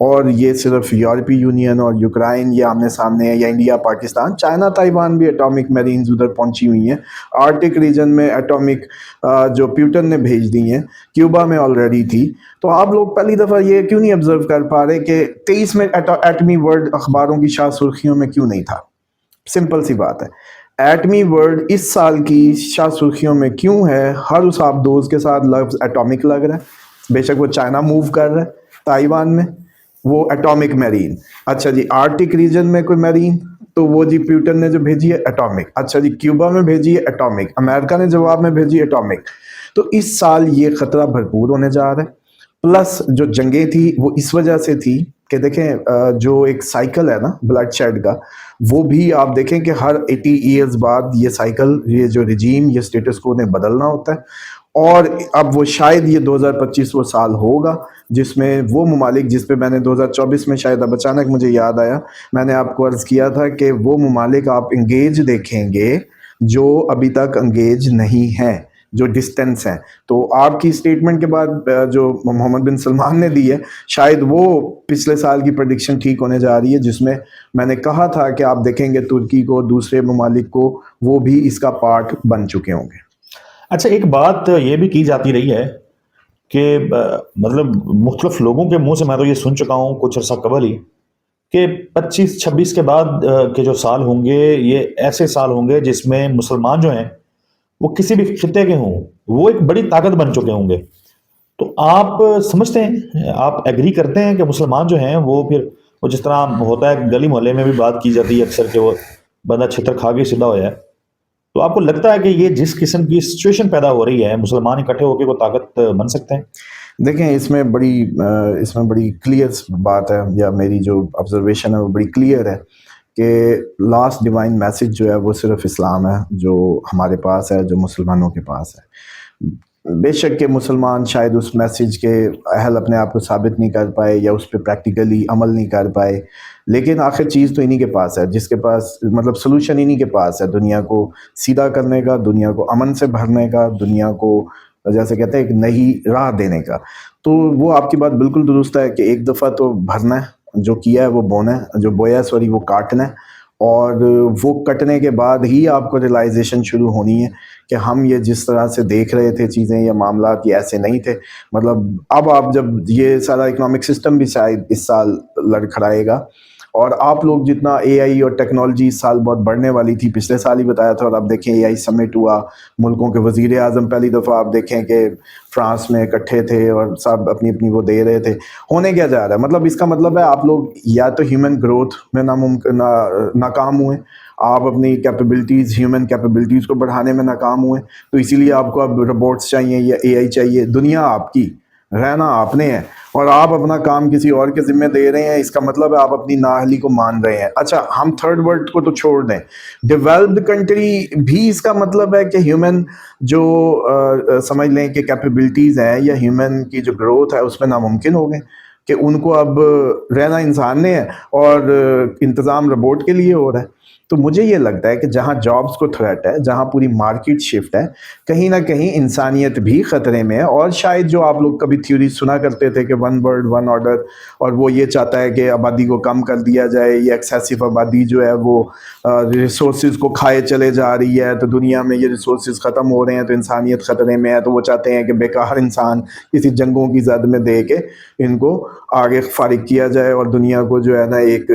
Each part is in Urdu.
اور یہ صرف یورپی یونین اور یوکرائن یہ آمنے سامنے ہے، یا انڈیا پاکستان، چائنا تائیوان بھی ایٹامک میرینز ادھر پہنچی ہوئی ہیں. آرٹک ریجن میں ایٹامک جو پیوٹن نے بھیج دی ہیں، کیوبا میں آلریڈی تھی. تو آپ لوگ پہلی دفعہ یہ کیوں نہیں آبزرو کر پا رہے کہ 23 میں ایٹمی ورڈ اخباروں کی شاہ سرخیوں میں کیوں نہیں تھا؟ سمپل سی بات ہے. ایٹمی ورڈ اس سال کی شاہ سرخیوں میں کیوں ہے؟ ہر اس آپ دوست کے ساتھ لفظ ایٹامک لگ رہا ہے. بے شک وہ چائنا موو کر رہا ہے تائیوان میں، وہ ایٹامک میرین. اچھا جی آرٹک ریجن میں کوئی میرین، تو وہ جی پیوٹن نے جو بھیجی ہے ایٹامک. اچھا جی کیوبا میں بھیجی ہے ایٹامک، امریکہ نے جواب میں بھیجی ایٹامک. تو اس سال یہ خطرہ بھرپور ہونے جا رہا ہے. پلس جو جنگیں تھی وہ اس وجہ سے تھی کہ دیکھیں جو ایک سائیکل ہے نا بلڈ شیڈ کا، وہ بھی آپ دیکھیں کہ ہر 80 ایئرز بعد یہ سائیکل، یہ جو رجیم، یہ سٹیٹس کو نے بدلنا ہوتا ہے. اور اب وہ شاید یہ 2025 وہ سال ہوگا جس میں وہ ممالک، جس پہ میں نے 2024 میں شاید اب اچانک مجھے یاد آیا، میں نے آپ کو عرض کیا تھا کہ وہ ممالک آپ انگیج دیکھیں گے جو ابھی تک انگیج نہیں ہیں، جو ڈسٹینس ہیں. تو آپ کی اسٹیٹمنٹ کے بعد جو محمد بن سلمان نے دی ہے، شاید وہ پچھلے سال کی پریڈکشن ٹھیک ہونے جا رہی ہے، جس میں میں نے کہا تھا کہ آپ دیکھیں گے ترکی کو، دوسرے ممالک کو، وہ بھی اس کا پارٹ بن چکے ہوں گے. اچھا ایک بات یہ بھی کی جاتی رہی ہے کہ مطلب مختلف لوگوں کے منہ سے میں تو یہ سن چکا ہوں کچھ عرصہ قبل ہی کہ 25-26 کے بعد کے جو سال ہوں گے یہ ایسے سال ہوں گے جس میں مسلمان جو ہیں وہ کسی بھی خطے کے ہوں وہ ایک بڑی طاقت بن چکے ہوں گے. تو آپ سمجھتے ہیں، آپ ایگری کرتے ہیں کہ مسلمان جو ہیں وہ پھر وہ جس طرح ہوتا ہے گلی محلے میں بھی بات کی جاتی ہے اکثر کہ وہ بندہ چھتر کھا کے سیدھا ہوا ہے، تو آپ کو لگتا ہے کہ یہ جس قسم کی سچویشن پیدا ہو رہی ہے مسلمان اکٹھے ہو کے وہ طاقت بن سکتے ہیں؟ دیکھیں اس میں بڑی کلیئر بات ہے، یا میری جو آبزرویشن ہے وہ بڑی کلیئر ہے کہ لاسٹ ڈیوائن میسج جو ہے وہ صرف اسلام ہے جو ہمارے پاس ہے، جو مسلمانوں کے پاس ہے. بے شک کہ مسلمان شاید اس میسج کے اہل اپنے آپ کو ثابت نہیں کر پائے یا اس پہ پریکٹیکلی عمل نہیں کر پائے، لیکن آخر چیز تو انہی کے پاس ہے، جس کے پاس مطلب سلوشن انہی کے پاس ہے دنیا کو سیدھا کرنے کا، دنیا کو امن سے بھرنے کا، دنیا کو جیسے کہتے ہیں ایک نئی راہ دینے کا. تو وہ آپ کی بات بالکل درست ہے کہ ایک دفعہ تو بھرنا ہے، جو کیا ہے وہ بونا ہے، جو بویا ہے وہ کاٹنا ہے. اور وہ کٹنے کے بعد ہی آپ کو ریلائزیشن شروع ہونی ہے کہ ہم یہ جس طرح سے دیکھ رہے تھے چیزیں یا معاملات یہ ایسے نہیں تھے. مطلب اب آپ جب یہ سارا اکنامک سسٹم بھی شاید اس سال لڑکھڑائے گا، اور آپ لوگ جتنا اے آئی اور ٹیکنالوجی اس سال بہت بڑھنے والی تھی، پچھلے سال ہی بتایا تھا، اور اب دیکھیں اے آئی سمٹ ہوا، ملکوں کے وزیر اعظم پہلی دفعہ آپ دیکھیں کہ فرانس میں اکٹھے تھے اور سب اپنی اپنی وہ دے رہے تھے. ہونے کیا جا رہا ہے؟ مطلب اس کا مطلب ہے آپ لوگ یا تو ہیومن گروتھ میں ناکام ہوئے، آپ اپنی کیپیبلٹیز، ہیومن کیپیبلٹیز کو بڑھانے میں ناکام ہوئے، تو اسی لیے آپ کو اب روبوٹس چاہیے یا اے آئی چاہیے. دنیا آپ کی، رہنا آپ نے ہے، اور آپ اپنا کام کسی اور کے ذمہ دے رہے ہیں. اس کا مطلب ہے آپ اپنی نااہلی کو مان رہے ہیں. اچھا ہم تھرڈ ورلڈ کو تو چھوڑ دیں، ڈیولپڈ کنٹری بھی اس کا مطلب ہے کہ ہیومن جو سمجھ لیں کہ کیپیبلٹیز ہیں یا ہیومن کی جو گروتھ ہے اس میں ناممکن ہو گئے، کہ ان کو اب رہنا انسان نے ہے اور انتظام روبوٹ کے لیے ہو رہا ہے. تو مجھے یہ لگتا ہے کہ جہاں جابس کو تھریٹ ہے، جہاں پوری مارکیٹ شفٹ ہے، کہیں نہ کہیں انسانیت بھی خطرے میں ہے. اور شاید جو آپ لوگ کبھی تھیوری سنا کرتے تھے کہ ون ورلڈ ون آرڈر، اور وہ یہ چاہتا ہے کہ آبادی کو کم کر دیا جائے، یا ایکسیسو آبادی جو ہے وہ ریسورسز کو کھائے چلے جا رہی ہے، تو دنیا میں یہ ریسورسز ختم ہو رہے ہیں تو انسانیت خطرے میں ہے، تو وہ چاہتے ہیں کہ بیکار انسان کسی جنگوں کی زد میں دے کے ان کو آگے فارغ کیا جائے اور دنیا کو جو ہے نا ایک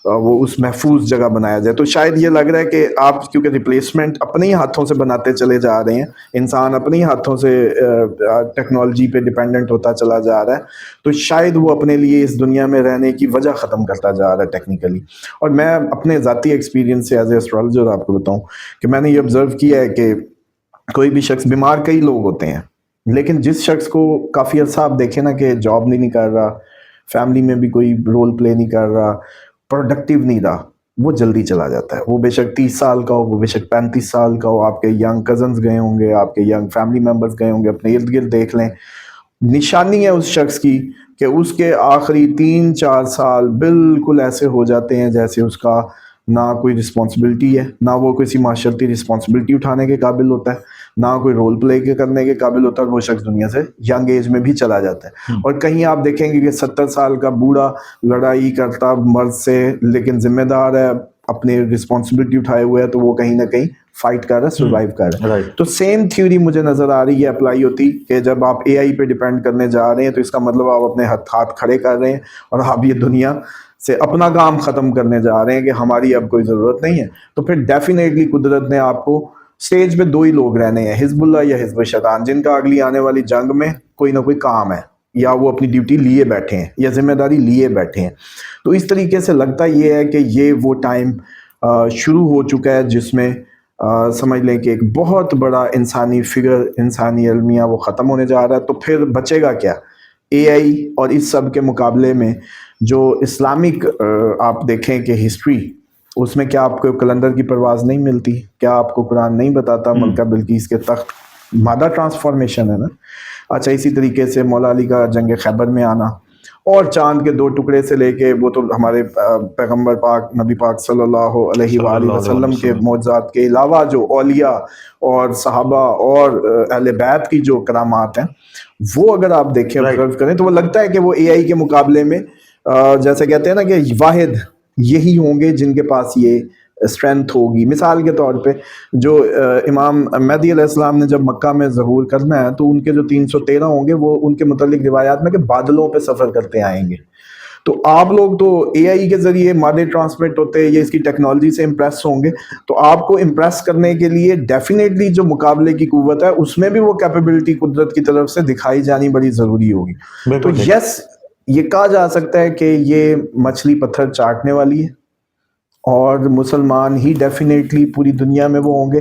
وہ اس محفوظ جگہ بنایا جائے. تو شاید یہ لگ رہا ہے کہ آپ کیونکہ ریپلیسمنٹ اپنے ہی ہاتھوں سے بناتے چلے جا رہے ہیں، انسان اپنے ہی ہاتھوں سے ٹیکنالوجی پہ ڈیپینڈنٹ ہوتا چلا جا رہا ہے، تو شاید وہ اپنے لیے اس دنیا میں رہنے کی وجہ ختم کرتا جا رہا ہے ٹیکنیکلی. اور میں اپنے ذاتی ایکسپیرینس سے ایز اے ایسٹرالوجر آپ کو بتاؤں کہ میں نے یہ آبزرو کیا ہے کہ کوئی بھی شخص بیمار، کئی لوگ ہوتے ہیں، لیکن جس شخص کو کافی عرصہ آپ دیکھیں نا کہ جاب نہیں کر رہا، فیملی میں بھی کوئی رول پلے نہیں کر رہا، پروڈکٹیو نہیں رہا، وہ جلدی چلا جاتا ہے. وہ بے شک 30 سال کا ہو، وہ بے شک 35 سال کا ہو، آپ کے ینگ کزنز گئے ہوں گے، آپ کے ینگ فیملی ممبرز گئے ہوں گے، اپنے ارد گرد دیکھ لیں. نشانی ہے اس شخص کی کہ اس کے آخری 3-4 سال بالکل ایسے ہو جاتے ہیں جیسے اس کا نہ کوئی رسپانسبلٹی ہے، نہ وہ کسی معاشرتی رسپانسبلٹی اٹھانے کے قابل ہوتا ہے، نہ کوئی رول پلے کے کرنے کے قابل ہوتا ہے، وہ شخص دنیا سے ینگ ایج میں بھی چلا جاتا ہے. اور کہیں آپ دیکھیں گے کہ 70 سال کا بوڑھا لڑائی کرتا مرد سے لیکن ذمہ دار ہے، اپنی رسپانسبلٹی اٹھائے ہوئے ہے، تو وہ کہیں نہ کہیں فائٹ کر رہا ہے، سروائیو کر رہا ہے. تو سیم تھیوری مجھے نظر آ رہی ہے اپلائی ہوتی کہ جب آپ اے آئی پہ ڈیپینڈ کرنے جا رہے ہیں تو اس کا مطلب آپ اپنے ہاتھ کھڑے کر رہے ہیں اور آپ یہ دنیا سے اپنا کام ختم کرنے جا رہے ہیں کہ ہماری اب کوئی ضرورت نہیں ہے. تو پھر ڈیفینیٹلی قدرت نے آپ کو سٹیج پہ 2 ہی لوگ رہنے ہیں، حزب اللہ یا حزب شیطان، جن کا اگلی آنے والی جنگ میں کوئی نہ کوئی کام ہے یا وہ اپنی ڈیوٹی لیے بیٹھے ہیں یا ذمہ داری لیے بیٹھے ہیں. تو اس طریقے سے لگتا یہ ہے کہ یہ وہ ٹائم شروع ہو چکا ہے جس میں سمجھ لیں کہ ایک بہت بڑا انسانی فگر، انسانی المیہ وہ ختم ہونے جا رہا ہے. تو پھر بچے گا کیا؟ اے آئی اور اس سب کے مقابلے میں جو اسلامک آپ دیکھیں کہ ہسٹری، اس میں کیا آپ کو کلندر کی پرواز نہیں ملتی؟ کیا آپ کو قرآن نہیں بتاتا ملکہ بلقیس کے تخت مادہ ٹرانسفارمیشن ہے نا؟ اچھا، اسی طریقے سے مولا علی کا جنگ خیبر میں آنا اور چاند کے 2 ٹکڑے سے لے کے، وہ تو ہمارے پیغمبر پاک نبی پاک صلی اللہ علیہ وآلہ وسلم کے معجزات کے علاوہ جو اولیاء اور صحابہ اور اہل بیت کی جو کرامات ہیں، وہ اگر آپ دیکھیں observe کریں تو وہ لگتا ہے کہ وہ اے آئی کے مقابلے میں جیسے کہتے ہیں نا کہ واحد یہی ہوں گے جن کے پاس یہ اسٹرینتھ ہوگی. مثال کے طور پہ جو امام مہدی علیہ السلام نے جب مکہ میں ظہور کرنا ہے تو ان کے جو 313 ہوں گے وہ ان کے متعلق روایات میں کہ بادلوں پہ سفر کرتے آئیں گے. تو آپ لوگ تو اے آئی کے ذریعے مادے ٹرانسمٹ ہوتے یا اس کی ٹیکنالوجی سے امپریس ہوں گے، تو آپ کو امپریس کرنے کے لیے ڈیفینیٹلی جو مقابلے کی قوت ہے اس میں بھی وہ کیپیبلٹی قدرت کی طرف سے دکھائی جانی بڑی ضروری ہوگی. تو یس، یہ کہا جا سکتا ہے کہ یہ مچھلی پتھر چاٹنے والی ہے اور مسلمان ہی ڈیفینیٹلی پوری دنیا میں وہ ہوں گے.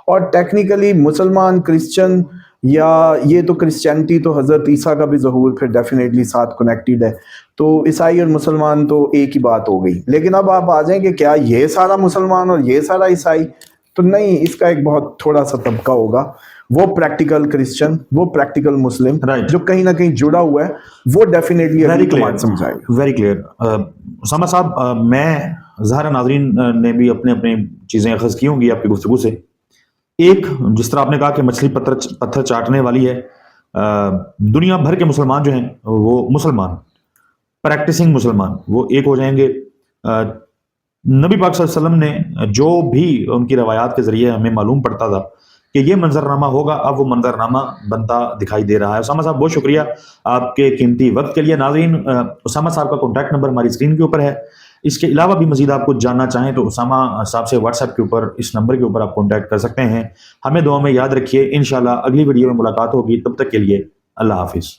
اور ٹیکنیکلی مسلمان، کرسچن، یا یہ تو کرسچینٹی تو حضرت عیسیٰ کا بھی ظہور پھر ڈیفینیٹلی ساتھ کنیکٹیڈ ہے، تو عیسائی اور مسلمان تو ایک ہی بات ہو گئی. لیکن اب آپ آ جائیں کہ کیا یہ سارا مسلمان اور یہ سارا عیسائی؟ تو نہیں، اس کا ایک بہت تھوڑا سا طبقہ ہوگا، وہ پریکٹیکل کرسچن، وہ پریکٹیکل مسلم جو کہیں نہ کہیں جڑا ہوا ہے، وہ ڈیفینیٹلی سمجھائے گا. Very clear. اسامہ صاحب، میں ظاہر ناظرین نے بھی اپنے چیزیں اخذ کی ہوں گی آپ کی گفتگو سے. ایک، جس طرح آپ نے کہا کہ مچھلی پتھر چاٹنے والی ہے، دنیا بھر کے مسلمان جو ہیں وہ مسلمان، پریکٹسنگ مسلمان، وہ ایک ہو جائیں گے. نبی پاک صلی اللہ علیہ وسلم نے جو بھی ان کی روایات کے ذریعے ہمیں معلوم پڑتا تھا کہ یہ منظرنامہ ہوگا، اب وہ منظرنامہ بنتا دکھائی دے رہا ہے. اسامہ صاحب، بہت شکریہ آپ کے قیمتی وقت کے لیے. ناظرین، اسامہ صاحب کا کانٹیکٹ نمبر ہماری اسکرین کے اوپر ہے. اس کے علاوہ بھی مزید آپ کچھ جاننا چاہیں تو اسامہ صاحب سے واٹس ایپ کے اوپر اس نمبر کے اوپر آپ کانٹیکٹ کر سکتے ہیں. ہمیں دعا میں یاد رکھیے. انشاءاللہ اگلی ویڈیو میں ملاقات ہوگی. تب تک کے لیے اللہ حافظ.